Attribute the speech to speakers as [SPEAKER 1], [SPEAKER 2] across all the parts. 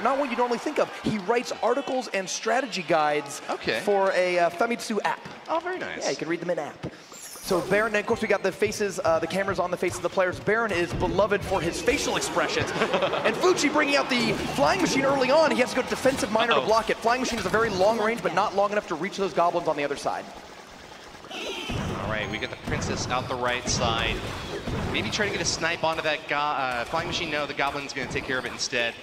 [SPEAKER 1] Not what you normally think of. He writes articles and strategy guides for a Famitsu app.
[SPEAKER 2] Oh, very nice.
[SPEAKER 1] Yeah, you can read them in app. So Berin, and of course we got the faces, the cameras on the faces of the players. Berin is beloved for his facial expressions. And Fuchi bringing out the flying machine early on. He has to go to defensive miner to block it. Flying machine is a very long range, but not long enough to reach those goblins on the other side.
[SPEAKER 2] All right, we get the princess out the right side. Maybe try to get a snipe onto that flying machine. No, the goblin's going to take care of it instead.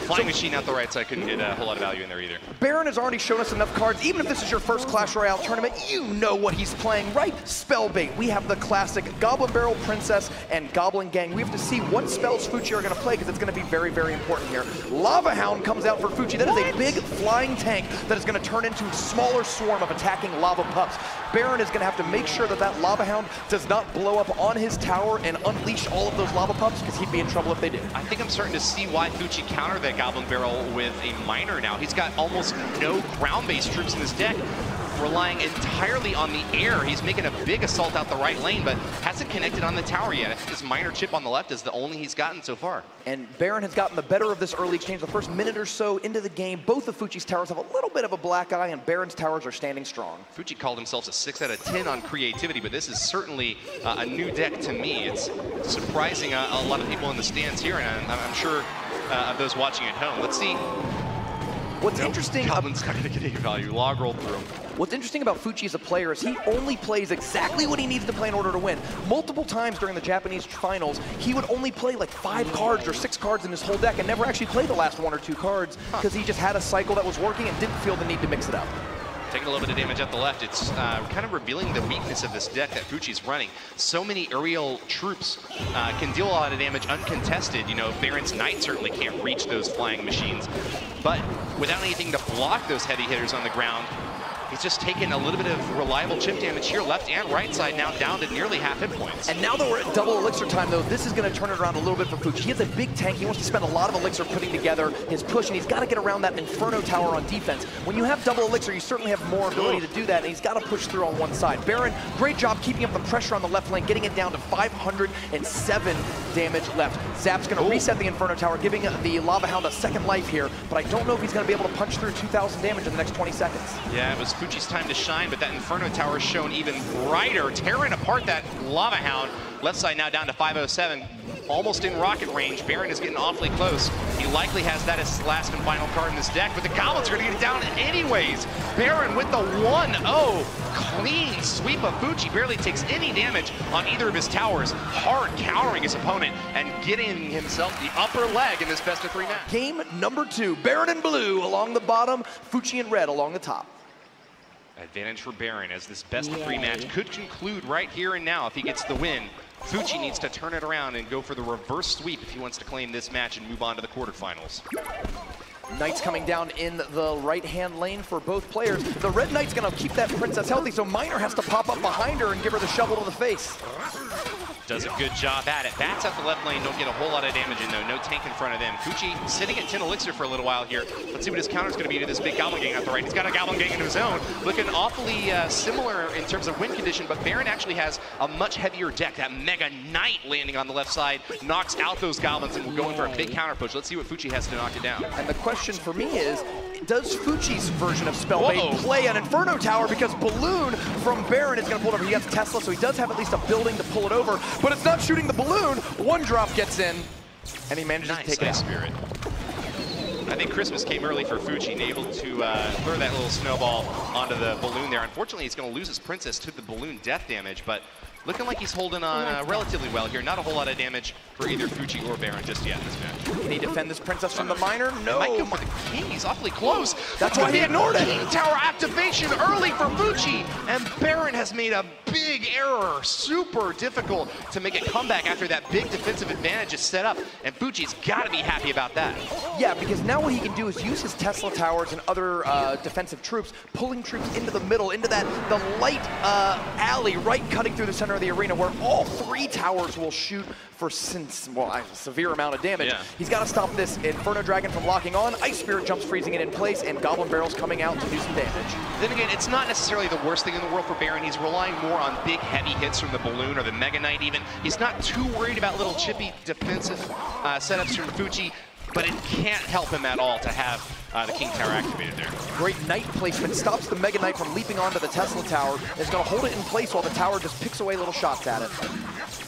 [SPEAKER 2] Flying machine out the right side couldn't get a whole lot of value in there either.
[SPEAKER 1] Berin has already shown us enough cards. Even if this is your first Clash Royale tournament, you know what he's playing, right? Spellbait. We have the classic Goblin Barrel Princess and Goblin Gang. We have to see what spells Fuchi are going to play because it's going to be very, very important here. Lava Hound comes out for Fuchi. That is a big flying tank that is going to turn into a smaller swarm of attacking lava pups. Berin is going to have to make sure that that Lava Hound does not blow up on his tower and unleash all of those lava pups because he'd be in trouble if they did.
[SPEAKER 2] I think I'm starting to see why Fuchi countered that Goblin Barrel with a miner now. He's got almost no ground-based troops in his deck, relying entirely on the air. He's making a big assault out the right lane, but hasn't connected on the tower yet. I think this miner chip on the left is the only he's gotten so far.
[SPEAKER 1] And Berin has gotten the better of this early exchange. The first minute or so into the game, both of Fuchi's towers have a little bit of a black eye, and Berin's towers are standing strong.
[SPEAKER 2] Fuchi called himself a 6 out of 10 on creativity, but this is certainly a new deck to me. It's surprising a lot of people in the stands here, and I'm sure of those watching at home. Let's see.
[SPEAKER 1] What's interesting,
[SPEAKER 2] Goblin's not going to get any value. Log rolled through him.
[SPEAKER 1] What's interesting about Fuchi as a player is he only plays exactly what he needs to play in order to win. Multiple times during the Japanese finals, he would only play like 5 cards or 6 cards in his whole deck and never actually play the last 1 or 2 cards because he just had a cycle that was working and didn't feel the need to mix it up.
[SPEAKER 2] Taking a little bit of damage at the left. It's kind of revealing the weakness of this deck that Fuchi's running. So many aerial troops can deal a lot of damage uncontested. You know, Berin's Knight certainly can't reach those flying machines. But without anything to block those heavy hitters on the ground, he's just taken a little bit of reliable chip damage here, left and right side, now down to nearly half hit points.
[SPEAKER 1] And now that we're at double elixir time, though, this is going to turn it around a little bit for Fuchi. He has a big tank. He wants to spend a lot of elixir putting together his push, and he's got to get around that Inferno tower on defense. When you have double elixir, you certainly have more ability to do that, and he's got to push through on one side. Berin, great job keeping up the pressure on the left lane, getting it down to 507 damage left. Zap's going to reset the Inferno tower, giving the Lava Hound a second life here, but I don't know if he's going to be able to punch through 2,000 damage in the next 20 seconds.
[SPEAKER 2] Yeah, it was Fuchi's time to shine, but that Inferno tower is shown even brighter, tearing apart that Lava Hound. Left side now down to 507, almost in rocket range. Berin is getting awfully close. He likely has that as his last and final card in this deck, but the Goblins are going to get it down anyways. Berin with the 1-0 clean sweep of Fuchi, barely takes any damage on either of his towers. Hard countering his opponent and getting himself the upper leg in this best-of-3 match.
[SPEAKER 1] Game number 2, Berin in blue along the bottom, Fuchi in red along the top.
[SPEAKER 2] Advantage for Berin as this best-of-3 match could conclude right here and now if he gets the win. Fuchi needs to turn it around and go for the reverse sweep if he wants to claim this match and move on to the quarterfinals.
[SPEAKER 1] Knights coming down in the right-hand lane for both players. The red Knight's going to keep that princess healthy, so Miner has to pop up behind her and give her the shovel to the face.
[SPEAKER 2] Does a good job at it. Bats at the left lane don't get a whole lot of damage in though. No tank in front of them. Fuchi sitting at 10 elixir for a little while here. Let's see what his counter's going to be to this big Goblin Gang at the right. He's got a Goblin Gang of his own. Looking awfully similar in terms of win condition, but Berin actually has a much heavier deck. That Mega Knight landing on the left side knocks out those Goblins and we're going for a big counter push. Let's see what Fuchi has to knock it down.
[SPEAKER 1] And the question for me is, does Fuchi's version of Spellbait play an Inferno Tower? Because Balloon from Berin is going to pull it over. He has Tesla, so he does have at least a building to pull it over, but it's not shooting the balloon. One drop gets in, and he manages to take it out.
[SPEAKER 2] Spirit. I think Christmas came early for Fuchi and able to throw that little snowball onto the balloon there. Unfortunately, he's going to lose his princess to the balloon death damage, but looking like he's holding on relatively well here. Not a whole lot of damage for either Fuchi or Berin just yet in this match.
[SPEAKER 1] Can he defend this princess from the miner? No.
[SPEAKER 2] He might go for the king. He's awfully close.
[SPEAKER 1] That's why he ignored it.
[SPEAKER 2] King tower activation early for Fuchi, and Berin has made a big error. Super difficult to make a comeback after that big defensive advantage is set up, and Fuchi's got to be happy about that.
[SPEAKER 1] Yeah, because now what he can do is use his Tesla towers and other defensive troops, pulling troops into the middle, into the light alley right cutting through the center of the arena where all 3 towers will shoot for a severe amount of damage.
[SPEAKER 2] Yeah.
[SPEAKER 1] He's got to stop this Inferno Dragon from locking on. Ice Spirit jumps freezing it in place, and Goblin Barrels coming out to do some damage.
[SPEAKER 2] Then again, it's not necessarily the worst thing in the world for Berin. He's relying more on big, heavy hits from the Balloon or the Mega Knight even. He's not too worried about little chippy defensive setups from Fuchi. but it can't help him at all to have the King Tower activated there.
[SPEAKER 1] Great Knight placement, stops the Mega Knight from leaping onto the Tesla Tower. Is going to hold it in place while the tower just picks away little shots at it.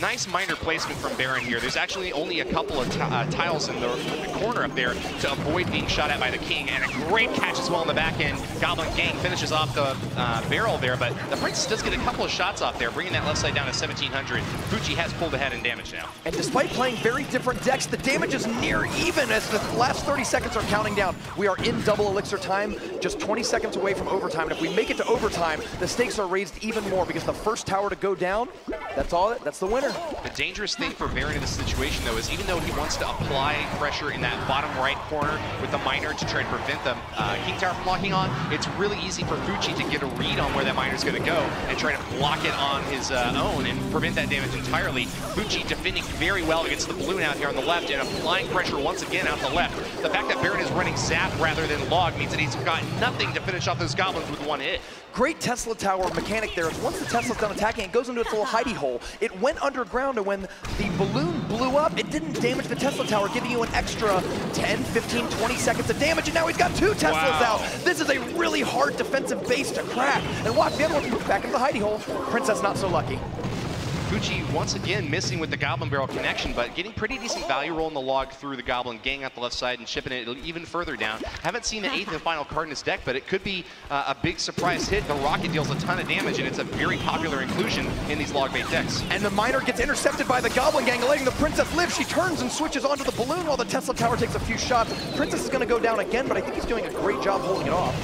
[SPEAKER 2] Nice minor placement from Berin here. There's actually only a couple of tiles in the corner up there to avoid being shot at by the King, and a great catch as well in the back end. Goblin Gang finishes off the barrel there, but the Princess does get a couple of shots off there, bringing that left side down to 1700. Fuchi has pulled ahead in damage now.
[SPEAKER 1] And despite playing very different decks, the damage is near even as the last 30 seconds are counting down. We are in double elixir time, just 20 seconds away from overtime. And if we make it to overtime, the stakes are raised even more because the first tower to go down, that's the winner.
[SPEAKER 2] The dangerous thing for Berin in this situation, though, is even though he wants to apply pressure in that bottom right corner with the miner to try to prevent the King Tower from locking on, it's really easy for Fuchi to get a read on where that miner is going to go and try to block it on his own and prevent that damage entirely. Fuchi defending very well against the balloon out here on the left and applying pressure once again out the left. The fact that Berin is running Zap rather than Log means that he's got nothing to finish off those goblins with one hit.
[SPEAKER 1] Great Tesla Tower mechanic there is once the Tesla's done attacking, it goes into its little hidey hole. It went underground, and when the balloon blew up, it didn't damage the Tesla Tower, giving you an extra 10, 15, 20 seconds of damage, and now he's got 2 Teslas out. This is a really hard defensive base to crack. And watch, the other one moves back into the hidey hole. Princess not so lucky.
[SPEAKER 2] Fuchi once again missing with the Goblin Barrel connection, but getting pretty decent value roll in the Log through the Goblin Gang out the left side and shipping it even further down. Haven't seen the 8th and final card in his deck, but it could be a big surprise hit. The Rocket deals a ton of damage, and it's a very popular inclusion in these Log-based decks.
[SPEAKER 1] And the Miner gets intercepted by the Goblin Gang, letting the Princess live. She turns and switches onto the balloon while the Tesla Tower takes a few shots. Princess is going to go down again, but I think he's doing a great job holding it off.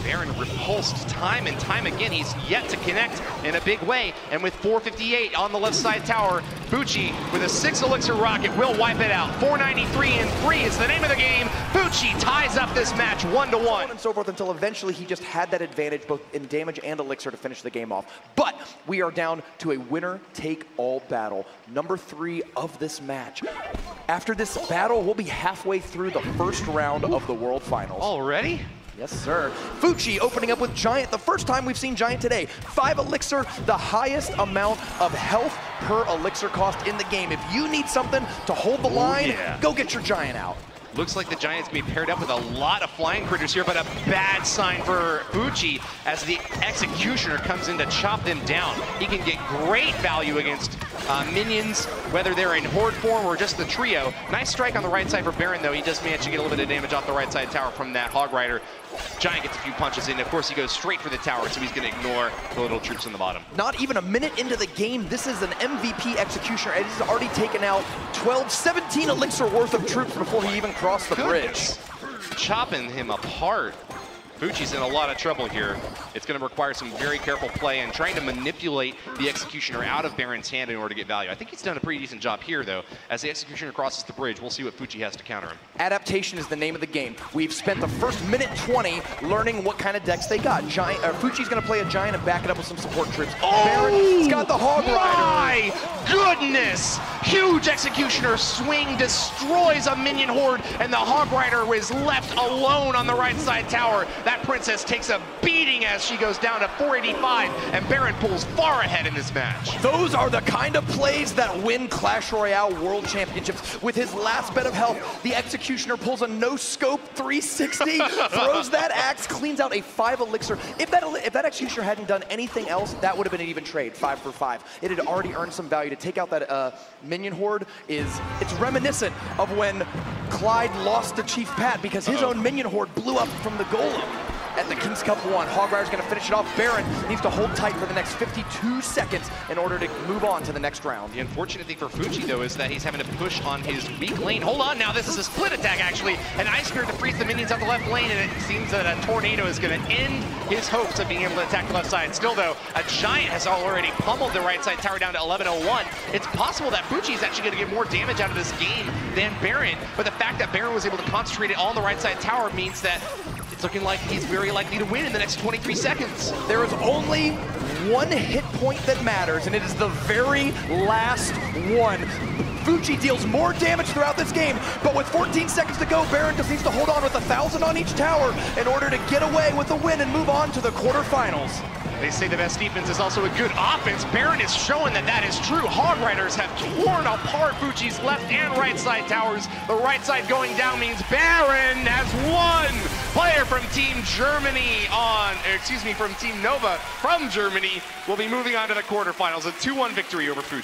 [SPEAKER 2] Berin repulsed time and time again. He's yet to connect in a big way. And with 458 on the left side tower, Fuchi with a 6 elixir rocket will wipe it out. 493 and 3 is the name of the game. Fuchi ties up this match 1-1.
[SPEAKER 1] And so forth until eventually he just had that advantage both in damage and elixir to finish the game off. But we are down to a winner-take-all battle. Number 3 of this match. After this battle, we'll be halfway through the first round of the World Finals.
[SPEAKER 2] Already?
[SPEAKER 1] Yes, sir. Fuchi opening up with Giant, the first time we've seen Giant today. 5 elixir, the highest amount of health per elixir cost in the game. If you need something to hold the line, go get your Giant out.
[SPEAKER 2] Looks like the Giant's gonna be paired up with a lot of flying critters here, but a bad sign for Fuchi as the Executioner comes in to chop them down. He can get great value against minions, whether they're in horde form or just the trio. Nice strike on the right side for Berin, though. He does manage to get a little bit of damage off the right side tower from that Hog Rider. Giant gets a few punches in. Of course, he goes straight for the tower, so he's going to ignore the little troops on the bottom.
[SPEAKER 1] Not even a minute into the game, this is an MVP Executioner, and he's already taken out 12, 17 elixir worth of troops before he even crossed the bridge.
[SPEAKER 2] Chopping him apart. Fuchi's in a lot of trouble here. It's going to require some very careful play and trying to manipulate the Executioner out of Berin's hand in order to get value. I think he's done a pretty decent job here, though. As the Executioner crosses the bridge, we'll see what Fuchi has to counter him. Adaptation
[SPEAKER 1] is the name of the game. We've spent the first minute 20 learning what kind of decks they got. Fuchi's going to play a Giant and back it up with some support troops. Berin's got the Hog Rider.
[SPEAKER 2] My goodness! Huge Executioner swing destroys a minion horde, and the Hog Rider is left alone on the right side tower. That Princess takes a beating as she goes down to 485, and Berin pulls far ahead in this match.
[SPEAKER 1] Those are the kind of plays that win Clash Royale World Championships. With his last bit of health, the Executioner pulls a no-scope 360, throws that axe, cleans out a 5 elixir. If that Executioner hadn't done anything else, that would have been an even trade, 5 for 5. It had already earned some value. To take out that minion horde it's reminiscent of when Clyde lost to Chief Pat because his own minion horde blew up from the Golem. At the King's Cup 1, Hog Rider's going to finish it off. Berin needs to hold tight for the next 52 seconds in order to move on to the next round.
[SPEAKER 2] The unfortunate thing for Fuchi, though, is that he's having to push on his weak lane. Hold on now, this is a split attack, actually. An Ice Spirit to freeze the minions out the left lane, and it seems that a Tornado is going to end his hopes of being able to attack the left side. Still, though, a Giant has already pummeled the right side tower down to 1101. It's possible that Fuchi is actually going to get more damage out of this game than Berin, but the fact that Berin was able to concentrate it all on the right side tower means that it's looking like he's very likely to win in the next 23 seconds.
[SPEAKER 1] There is only one hit point that matters, and it is the very last one. Fuchi deals more damage throughout this game, but with 14 seconds to go, Berin just needs to hold on with 1,000 on each tower in order to get away with the win and move on to the quarterfinals.
[SPEAKER 2] They say the best defense is also a good offense. Berin is showing that that is true. Hog Riders have torn apart Fuchi's left and right side towers. The right side going down means Berin has won. Player from Team Germany from Team Nova from Germany will be moving on to the quarterfinals. A 2-1 victory over Fuchi.